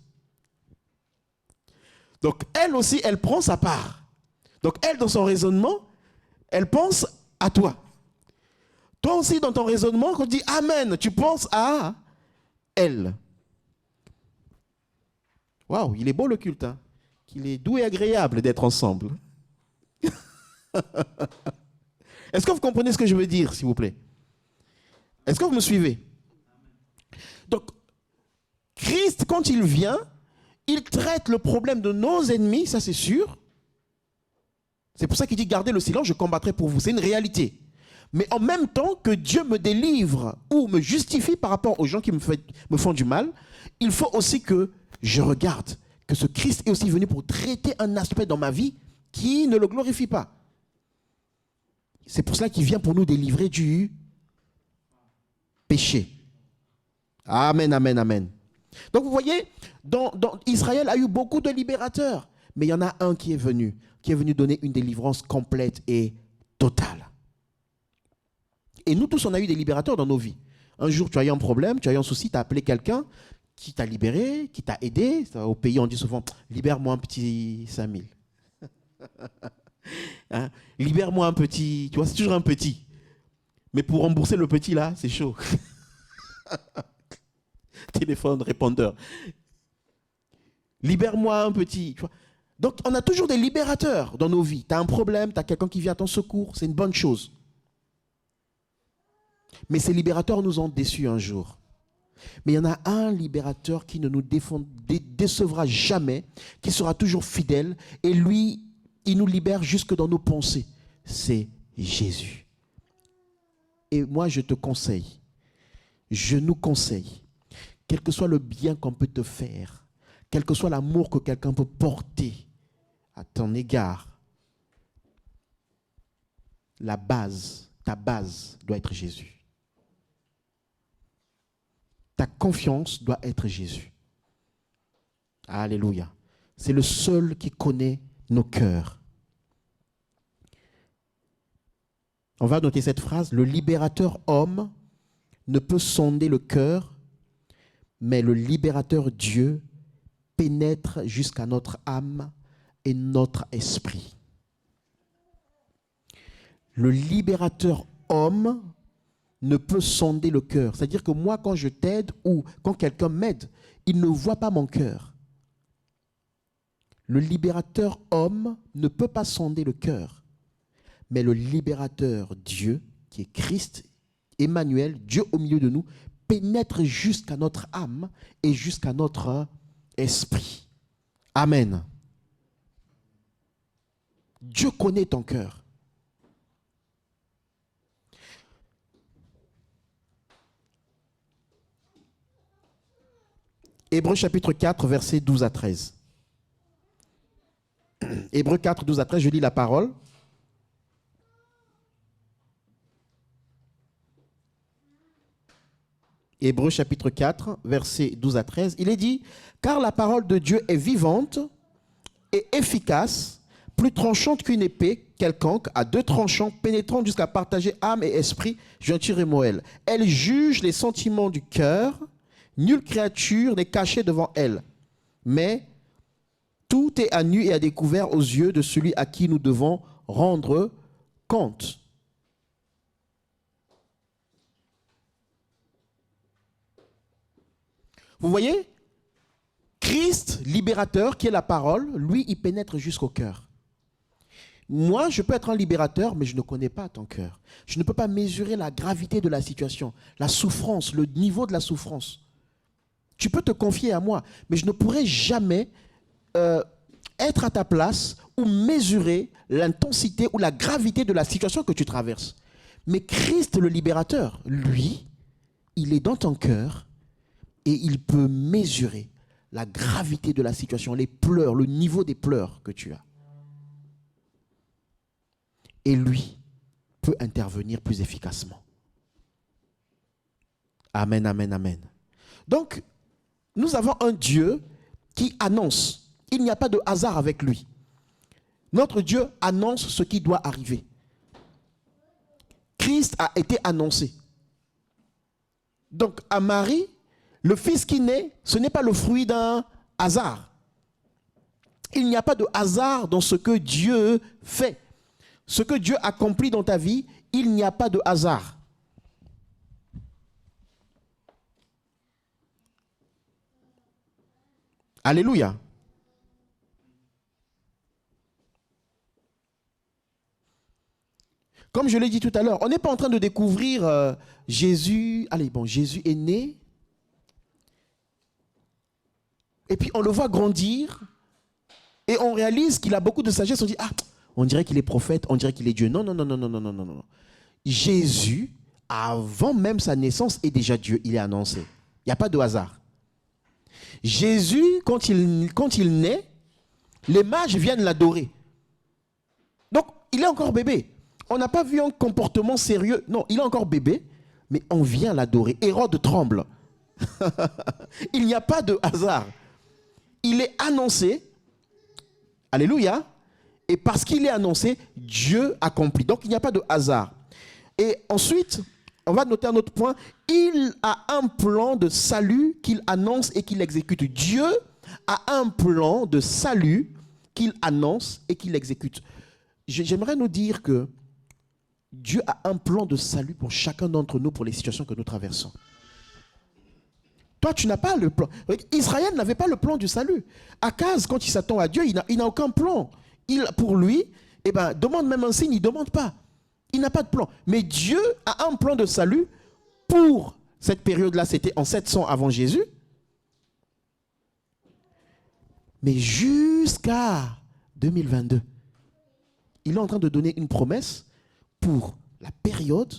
Speaker 1: Donc, elle aussi, elle prend sa part. Donc, elle, dans son raisonnement, elle pense à toi. Toi aussi, dans ton raisonnement, quand tu dis Amen, tu penses à elle. Waouh, il est beau le culte, hein? Qu'il est doux et agréable d'être ensemble. Est-ce que vous comprenez ce que je veux dire, s'il vous plaît? Est-ce que vous me suivez? Donc, Christ, quand il vient, il traite le problème de nos ennemis, ça c'est sûr. C'est pour ça qu'il dit, gardez le silence, je combattrai pour vous. C'est une réalité. Mais en même temps que Dieu me délivre ou me justifie par rapport aux gens qui me font du mal, il faut aussi que je regarde que ce Christ est aussi venu pour traiter un aspect dans ma vie qui ne le glorifie pas. C'est pour cela qu'il vient pour nous délivrer du péché. Amen, amen, amen. Donc vous voyez, Israël a eu beaucoup de libérateurs, mais il y en a un qui est venu donner une délivrance complète et totale. Et nous tous, on a eu des libérateurs dans nos vies. Un jour, tu as eu un problème, tu as eu un souci, tu as appelé quelqu'un qui t'a libéré, qui t'a aidé. Au pays, on dit souvent, libère-moi un petit 5000. Hein? Libère-moi un petit, tu vois, c'est toujours un petit. Mais pour rembourser le petit, là, c'est chaud. Téléphone, répondeur. Libère-moi un petit. Tu vois. Donc, on a toujours des libérateurs dans nos vies. Tu as un problème, tu as quelqu'un qui vient à ton secours, c'est une bonne chose. Mais ces libérateurs nous ont déçus un jour. Mais il y en a un libérateur qui ne nous décevra jamais, qui sera toujours fidèle, et lui, il nous libère jusque dans nos pensées. C'est Jésus. Et moi, je te conseille, je nous conseille, quel que soit le bien qu'on peut te faire, quel que soit l'amour que quelqu'un peut porter à ton égard, la base, ta base doit être Jésus. Ta confiance doit être Jésus. Alléluia. C'est le seul qui connaît nos cœurs. On va noter cette phrase. Le libérateur homme ne peut sonder le cœur, mais le libérateur Dieu pénètre jusqu'à notre âme et notre esprit. Le libérateur homme ne peut sonder le cœur. C'est-à-dire que moi, quand je t'aide ou quand quelqu'un m'aide, il ne voit pas mon cœur. Le libérateur homme ne peut pas sonder le cœur. Mais le libérateur Dieu, qui est Christ, Emmanuel, Dieu au milieu de nous, pénètre jusqu'à notre âme et jusqu'à notre esprit. Amen. Dieu connaît ton cœur. Hébreux chapitre 4, versets 12 à 13. Hébreux 4, 12 à 13, je lis la parole. Hébreux chapitre 4, versets 12 à 13. Il est dit, « Car la parole de Dieu est vivante et efficace, plus tranchante qu'une épée quelconque, à deux tranchants, pénétrant jusqu'à partager âme et esprit, jointure et moelle. Elle juge les sentiments du cœur. Nulle créature n'est cachée devant elle, mais tout est à nu et à découvert aux yeux de celui à qui nous devons rendre compte. » Vous voyez, Christ, libérateur, qui est la parole, lui, il pénètre jusqu'au cœur. Moi, je peux être un libérateur, mais je ne connais pas ton cœur. Je ne peux pas mesurer la gravité de la situation, la souffrance, le niveau de la souffrance. Tu peux te confier à moi, mais je ne pourrai jamais être à ta place ou mesurer l'intensité ou la gravité de la situation que tu traverses. Mais Christ, le libérateur, lui, il est dans ton cœur et il peut mesurer la gravité de la situation, les pleurs, le niveau des pleurs que tu as. Et lui peut intervenir plus efficacement. Amen, amen, amen. Donc, nous avons un Dieu qui annonce. Il n'y a pas de hasard avec lui. Notre Dieu annonce ce qui doit arriver. Christ a été annoncé. Donc, à Marie, le fils qui naît, ce n'est pas le fruit d'un hasard. Il n'y a pas de hasard dans ce que Dieu fait. Ce que Dieu accomplit dans ta vie, il n'y a pas de hasard. Alléluia. Comme je l'ai dit tout à l'heure, on n'est pas en train de découvrir Jésus. Allez, bon, Jésus est né. Et puis on le voit grandir. Et on réalise qu'il a beaucoup de sagesse. On dit, ah, on dirait qu'il est prophète, on dirait qu'il est Dieu. Non, non, non, non, non, non, non, non. Jésus, avant même sa naissance, est déjà Dieu. Il est annoncé. Il n'y a pas de hasard. Jésus, quand il naît, les mages viennent l'adorer.
Speaker 3: Donc, il est encore bébé. On n'a pas vu un comportement sérieux. Non, il est encore bébé, mais on vient l'adorer. Hérode tremble. Il n'y a pas de hasard. Il est annoncé. Alléluia. Et parce qu'il est annoncé, Dieu accomplit. Donc, il n'y a pas de hasard. Et ensuite, on va noter un autre point. Il a un plan de salut qu'il annonce et qu'il exécute. Dieu a un plan de salut qu'il annonce et qu'il exécute. J'aimerais nous dire que Dieu a un plan de salut pour chacun d'entre nous, pour les situations que nous traversons. Toi, tu n'as pas le plan. Israël n'avait pas le plan du salut. Akaz, quand il s'attend à Dieu, il n'a aucun plan. Pour lui, demande même un signe, il ne demande pas. Il n'a pas de plan. Mais Dieu a un plan de salut pour cette période-là, c'était en 700 avant Jésus. Mais jusqu'à 2022, il est en train de donner une promesse pour la période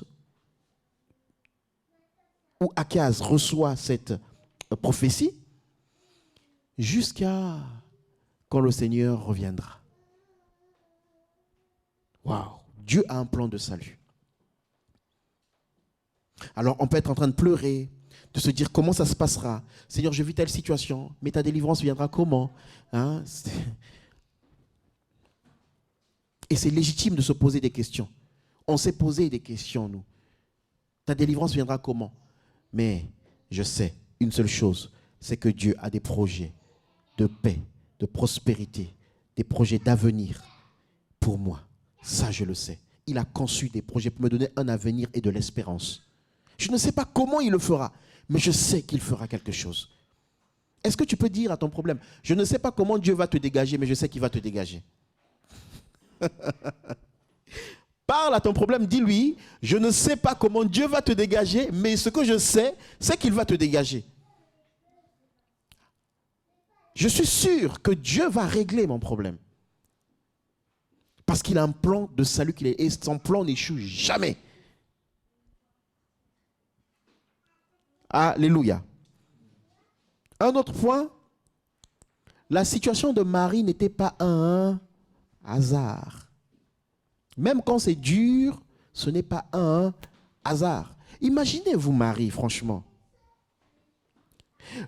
Speaker 3: où Akaz reçoit cette prophétie jusqu'à quand le Seigneur reviendra. Waouh! Dieu a un plan de salut. Alors on peut être en train de pleurer, de se dire comment ça se passera. Seigneur, je vis telle situation, mais ta délivrance viendra comment? Et c'est légitime de se poser des questions. On s'est posé des questions, nous. Ta délivrance viendra comment? Mais je sais une seule chose, c'est que Dieu a des projets de paix, de prospérité, des projets d'avenir pour moi. Ça, je le sais. Il a conçu des projets pour me donner un avenir et de l'espérance. Je ne sais pas comment il le fera, mais je sais qu'il fera quelque chose. Est-ce que tu peux dire à ton problème, je ne sais pas comment Dieu va te dégager, mais je sais qu'il va te dégager. Parle à ton problème, dis-lui, je ne sais pas comment Dieu va te dégager, mais ce que je sais, c'est qu'il va te dégager. Je suis sûr que Dieu va régler mon problème. Parce qu'il a un plan de salut et son plan n'échoue jamais. Alléluia. Un autre point, la situation de Marie n'était pas un hasard. Même quand c'est dur, ce n'est pas un hasard. Imaginez-vous Marie, franchement.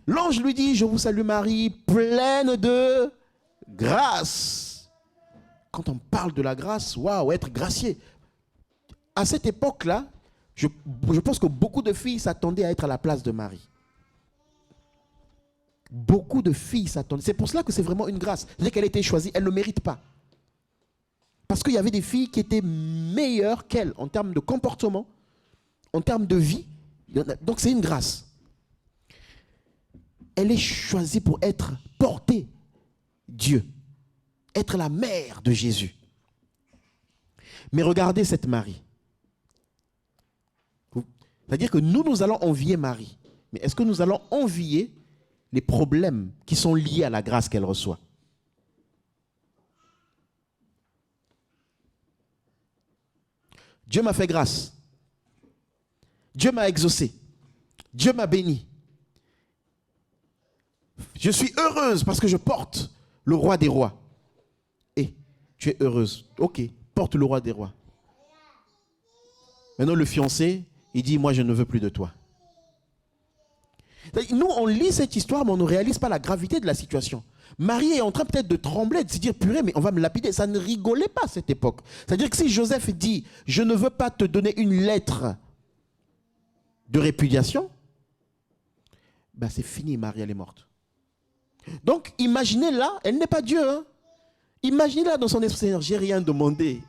Speaker 3: L'ange lui dit, je vous salue Marie, pleine de grâce. Quand on parle de la grâce, waouh, être gracié. À cette époque-là, je pense que beaucoup de filles s'attendaient à être à la place de Marie. Beaucoup de filles s'attendaient. C'est pour cela que c'est vraiment une grâce. C'est-à-dire qu'elle a été choisie, elle ne le mérite pas. Parce qu'il y avait des filles qui étaient meilleures qu'elle en termes de comportement, en termes de vie. Donc c'est une grâce. Elle est choisie pour porter Dieu, être la mère de Jésus. Mais regardez cette Marie. C'est-à-dire que nous allons envier Marie. Mais est-ce que nous allons envier les problèmes qui sont liés à la grâce qu'elle reçoit? Dieu m'a fait grâce. Dieu m'a exaucé. Dieu m'a béni. Je suis heureuse parce que je porte le roi des rois. Et tu es heureuse. Ok, porte le roi des rois. Maintenant, le fiancé, il dit, moi, je ne veux plus de toi. Nous, on lit cette histoire, mais on ne réalise pas la gravité de la situation. Marie est en train peut-être de trembler, de se dire, purée, mais on va me lapider. Ça ne rigolait pas à cette époque. C'est-à-dire que si Joseph dit, je ne veux pas te donner une lettre de répudiation, ben c'est fini, Marie, elle est morte. Donc, imaginez là, elle n'est pas Dieu. Hein? Imaginez là dans son esprit, Seigneur, j'ai rien demandé.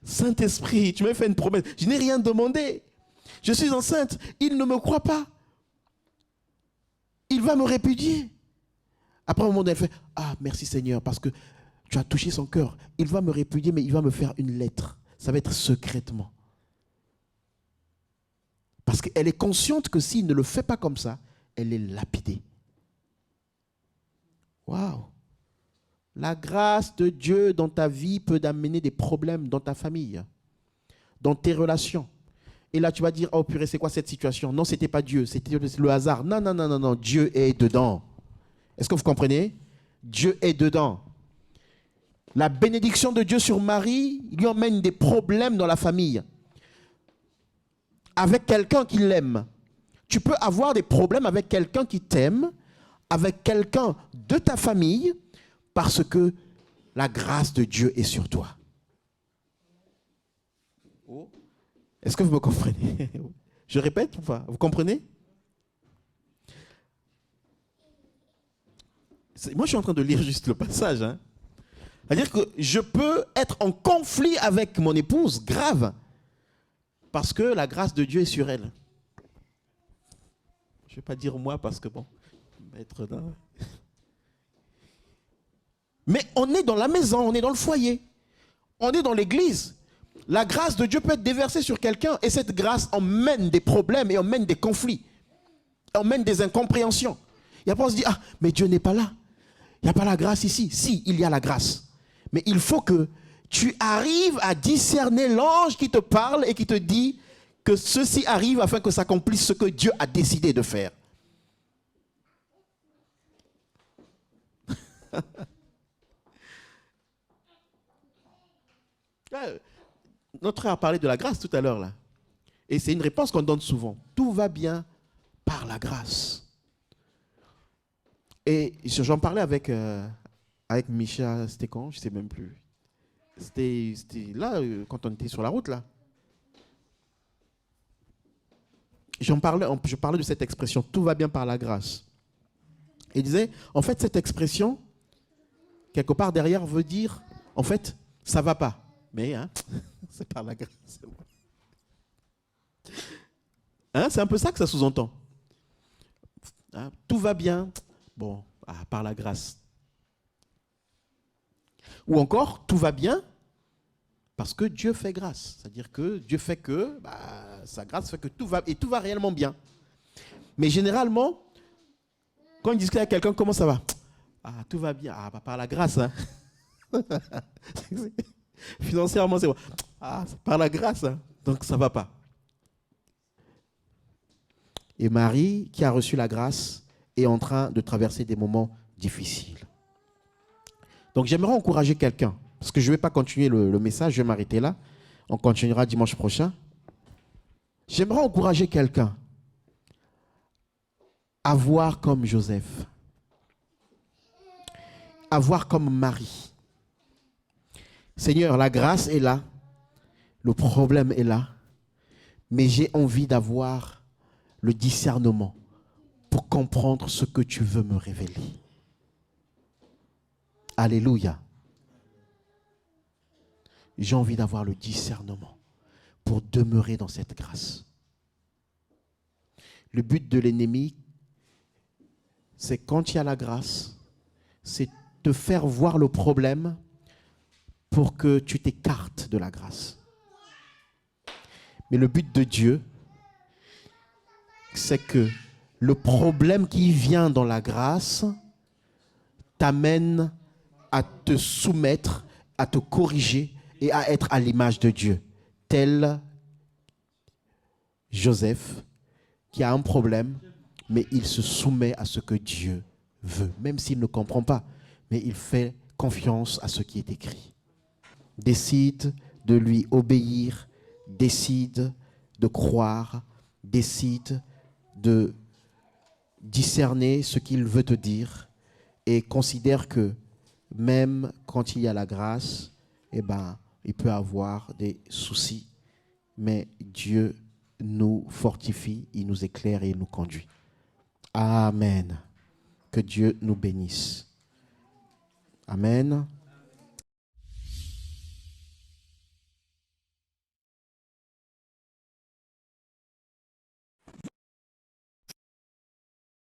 Speaker 3: Saint-Esprit, tu m'as fait une promesse. Je n'ai rien demandé. Je suis enceinte. Il ne me croit pas. Il va me répudier. Après un moment, elle fait, ah, merci Seigneur, parce que tu as touché son cœur. Il va me répudier, mais il va me faire une lettre. Ça va être secrètement. Parce qu'elle est consciente que s'il ne le fait pas comme ça, elle est lapidée. Waouh! La grâce de Dieu dans ta vie peut amener des problèmes dans ta famille, dans tes relations. Et là, tu vas dire, oh purée, c'est quoi cette situation? Non, ce n'était pas Dieu, c'était le hasard. Non, non, non, non, non, Dieu est dedans. Est-ce que vous comprenez? Dieu est dedans. La bénédiction de Dieu sur Marie lui emmène des problèmes dans la famille. Avec quelqu'un qui l'aime. Tu peux avoir des problèmes avec quelqu'un qui t'aime, avec quelqu'un de ta famille, parce que la grâce de Dieu est sur toi. Est-ce que vous me comprenez? Je répète ou pas? Vous comprenez? Moi, je suis en train de lire juste le passage. C'est-à-dire que je peux être en conflit avec mon épouse, grave, parce que la grâce de Dieu est sur elle. Je ne vais pas dire moi parce que bon, être dans... Mais on est dans la maison, on est dans le foyer, on est dans l'église. La grâce de Dieu peut être déversée sur quelqu'un et cette grâce emmène des problèmes et emmène des conflits, emmène des incompréhensions. Et après on se dit, ah, mais Dieu n'est pas là. Il n'y a pas la grâce ici. Si, il y a la grâce. Mais il faut que tu arrives à discerner l'ange qui te parle et qui te dit que ceci arrive afin que s'accomplisse ce que Dieu a décidé de faire. Notre frère a parlé de la grâce tout à l'heure là. Et c'est une réponse qu'on donne souvent. Tout va bien par la grâce. Et j'en parlais avec Micha, c'était quand? Je ne sais même plus. C'était là, quand on était sur la route là. Je parlais de cette expression, tout va bien par la grâce. Et il disait, en fait, cette expression, quelque part derrière, veut dire, en fait, ça ne va pas. Mais, c'est par la grâce. C'est un peu ça que ça sous-entend. Tout va bien, bon, par la grâce. Ou encore, tout va bien parce que Dieu fait grâce. C'est-à-dire que Dieu fait que, sa grâce fait que tout va réellement bien. Mais généralement, quand on discute avec quelqu'un, comment ça va? Tout va bien. Par la grâce. Financièrement, c'est bon. C'est par la grâce. Donc ça ne va pas. Et Marie, qui a reçu la grâce, est en train de traverser des moments difficiles. Donc j'aimerais encourager quelqu'un, parce que je ne vais pas continuer le message, je vais m'arrêter là. On continuera dimanche prochain. J'aimerais encourager quelqu'un à voir comme Joseph, à voir comme Marie. Seigneur, la grâce est là, le problème est là, mais j'ai envie d'avoir le discernement pour comprendre ce que tu veux me révéler. Alléluia. J'ai envie d'avoir le discernement pour demeurer dans cette grâce. Le but de l'ennemi, c'est quand il y a la grâce, c'est te faire voir le problème pour que tu t'écartes de la grâce. Mais le but de Dieu, c'est que le problème qui vient dans la grâce t'amène à te soumettre, à te corriger et à être à l'image de Dieu. Tel Joseph qui a un problème, mais il se soumet à ce que Dieu veut, même s'il ne comprend pas, mais il fait confiance à ce qui est écrit. Décide de lui obéir, décide de croire, décide de discerner ce qu'il veut te dire et considère que même quand il y a la grâce, il peut avoir des soucis, mais Dieu nous fortifie, il nous éclaire et il nous conduit. Amen. Que Dieu nous bénisse. Amen.